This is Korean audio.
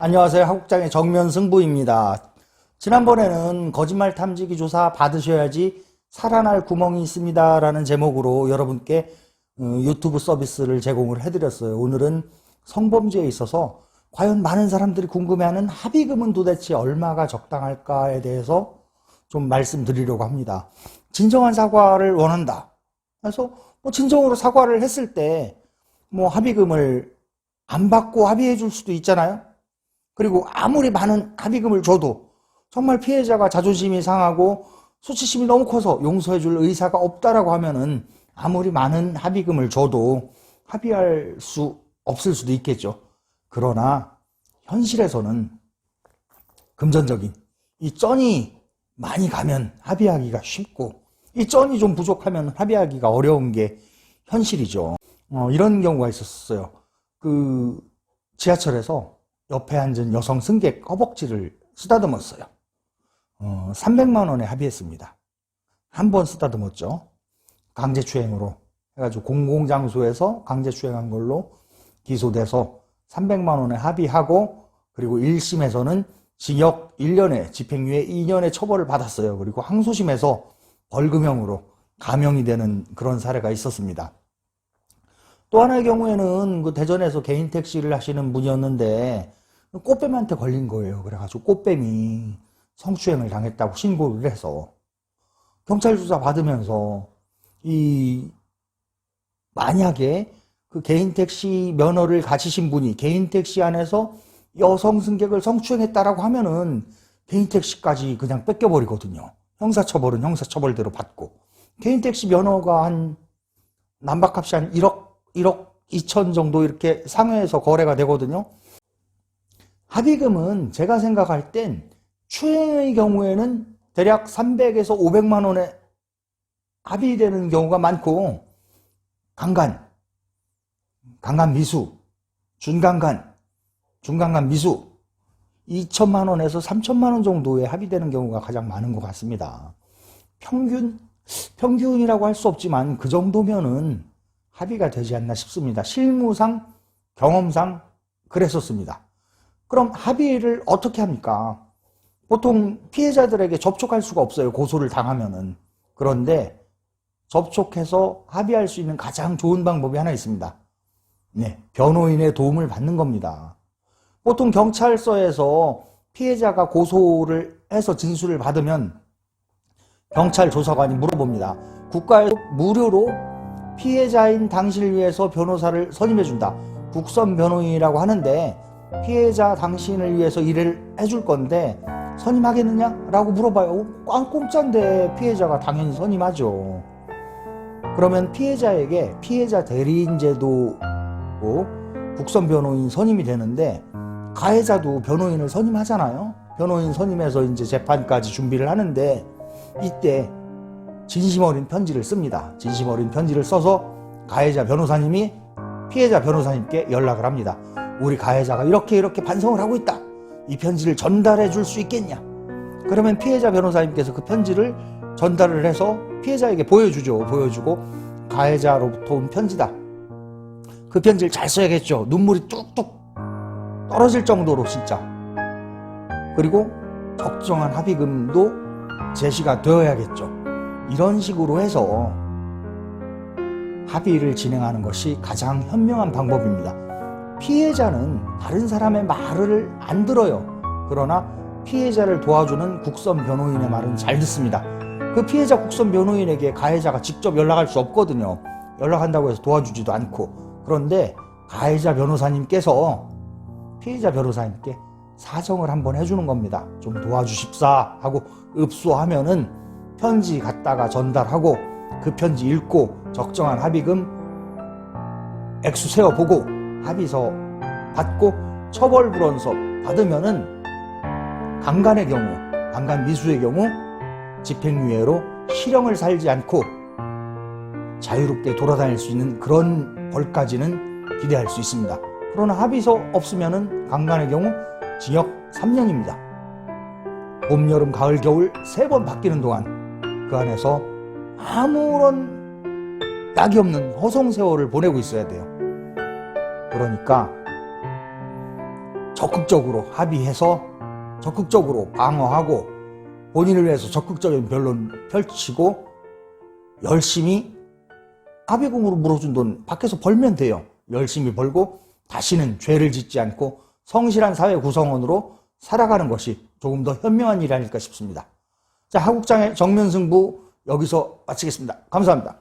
안녕하세요. 하국장의 정면승부입니다. 지난번에는 거짓말 탐지기 조사 받으셔야지 살아날 구멍이 있습니다 라는 제목으로 여러분께 유튜브 서비스를 제공을 해드렸어요. 오늘은 성범죄에 있어서 과연 많은 사람들이 궁금해하는 합의금은 도대체 얼마가 적당할까에 대해서 좀 말씀드리려고 합니다. 진정한 사과를 원한다. 그래서 진정으로 사과를 했을 때 합의금을 안 받고 합의해 줄 수도 있잖아요. 그리고 아무리 많은 합의금을 줘도 정말 피해자가 자존심이 상하고 수치심이 너무 커서 용서해 줄 의사가 없다라고 하면은 아무리 많은 합의금을 줘도 합의할 수 없을 수도 있겠죠. 그러나 현실에서는 금전적인 이 쩐이 많이 가면 합의하기가 쉽고 이 쩐이 좀 부족하면 합의하기가 어려운 게 현실이죠. 이런 경우가 있었어요. 지하철에서 옆에 앉은 여성 승객 허벅지를 쓰다듬었어요. 300만 원에 합의했습니다. 한 번 쓰다듬었죠. 강제추행으로 해가지고 공공장소에서 강제추행한 걸로 기소돼서 300만 원에 합의하고, 그리고 1심에서는 징역 1년에 집행유예 2년의 처벌을 받았어요. 그리고 항소심에서 벌금형으로 감형이 되는 그런 사례가 있었습니다. 또 하나의 경우에는 대전에서 개인 택시를 하시는 분이었는데 꽃뱀한테 걸린 거예요. 그래가지고 꽃뱀이 성추행을 당했다고 신고를 해서 경찰 조사 받으면서 만약에 그 개인 택시 면허를 가지신 분이 개인 택시 안에서 여성 승객을 성추행했다라고 하면은 개인 택시까지 그냥 뺏겨버리거든요. 형사처벌은 형사처벌대로 받고, 개인 택시 면허가 한 남박값이 한 1억 2천 정도 이렇게 상회에서 거래가 되거든요. 합의금은 제가 생각할 땐 추행의 경우에는 대략 300에서 500만 원에 합의되는 경우가 많고, 강간 미수, 중강간 미수 2천만 원에서 3천만 원 정도에 합의되는 경우가 가장 많은 것 같습니다. 평균이라고 할 수 없지만 그 정도면은 합의가 되지 않나 싶습니다. 실무상, 경험상 그랬었습니다. 그럼 합의를 어떻게 합니까? 보통 피해자들에게 접촉할 수가 없어요. 고소를 당하면은. 그런데 접촉해서 합의할 수 있는 가장 좋은 방법이 하나 있습니다. 변호인의 도움을 받는 겁니다. 보통 경찰서에서 피해자가 고소를 해서 진술을 받으면 경찰 조사관이 물어봅니다. 국가에서 무료로 피해자인 당신을 위해서 변호사를 선임해준다. 국선 변호인이라고 하는데 피해자 당신을 위해서 일을 해줄 건데 선임하겠느냐? 라고 물어봐요. 공짜인데 피해자가 당연히 선임하죠. 그러면 피해자에게 피해자 대리인 제도로 국선 변호인 선임이 되는데, 가해자도 변호인을 선임하잖아요. 변호인 선임해서 이제 재판까지 준비를 하는데, 이때 진심 어린 편지를 씁니다. 진심 어린 편지를 써서 가해자 변호사님이 피해자 변호사님께 연락을 합니다. 우리 가해자가 이렇게 반성을 하고 있다. 이 편지를 전달해 줄 수 있겠냐? 그러면 피해자 변호사님께서 그 편지를 전달을 해서 피해자에게 보여주죠. 보여주고, 가해자로부터 온 편지다. 그 편지를 잘 써야겠죠. 눈물이 뚝뚝 떨어질 정도로 진짜. 그리고 적정한 합의금도 제시가 되어야겠죠. 이런 식으로 해서 합의를 진행하는 것이 가장 현명한 방법입니다. 피해자는 다른 사람의 말을 안 들어요. 그러나 피해자를 도와주는 국선 변호인의 말은 잘 듣습니다. 그 피해자 국선 변호인에게 가해자가 직접 연락할 수 없거든요. 연락한다고 해서 도와주지도 않고. 그런데 가해자 변호사님께서 피해자 변호사님께 사정을 한번 해주는 겁니다. 좀 도와주십사 하고 읍소하면은 편지 갖다가 전달하고, 그 편지 읽고 적정한 합의금 액수 세어보고 합의서 받고 처벌불원서 받으면은 강간 미수의 경우 집행유예로 실형을 살지 않고 자유롭게 돌아다닐 수 있는 그런 벌까지는 기대할 수 있습니다. 그러나 합의서 없으면은 강간의 경우 징역 3년입니다. 봄, 여름, 가을, 겨울 3번 바뀌는 동안 그 안에서 아무런 약이 없는 허송세월을 보내고 있어야 돼요. 그러니까 적극적으로 합의해서 적극적으로 방어하고 본인을 위해서 적극적인 변론 펼치고 열심히 합의금으로 물어준 돈 밖에서 벌면 돼요. 열심히 벌고 다시는 죄를 짓지 않고 성실한 사회 구성원으로 살아가는 것이 조금 더 현명한 일이 아닐까 싶습니다. 자, 하국장의 정면승부 여기서 마치겠습니다. 감사합니다.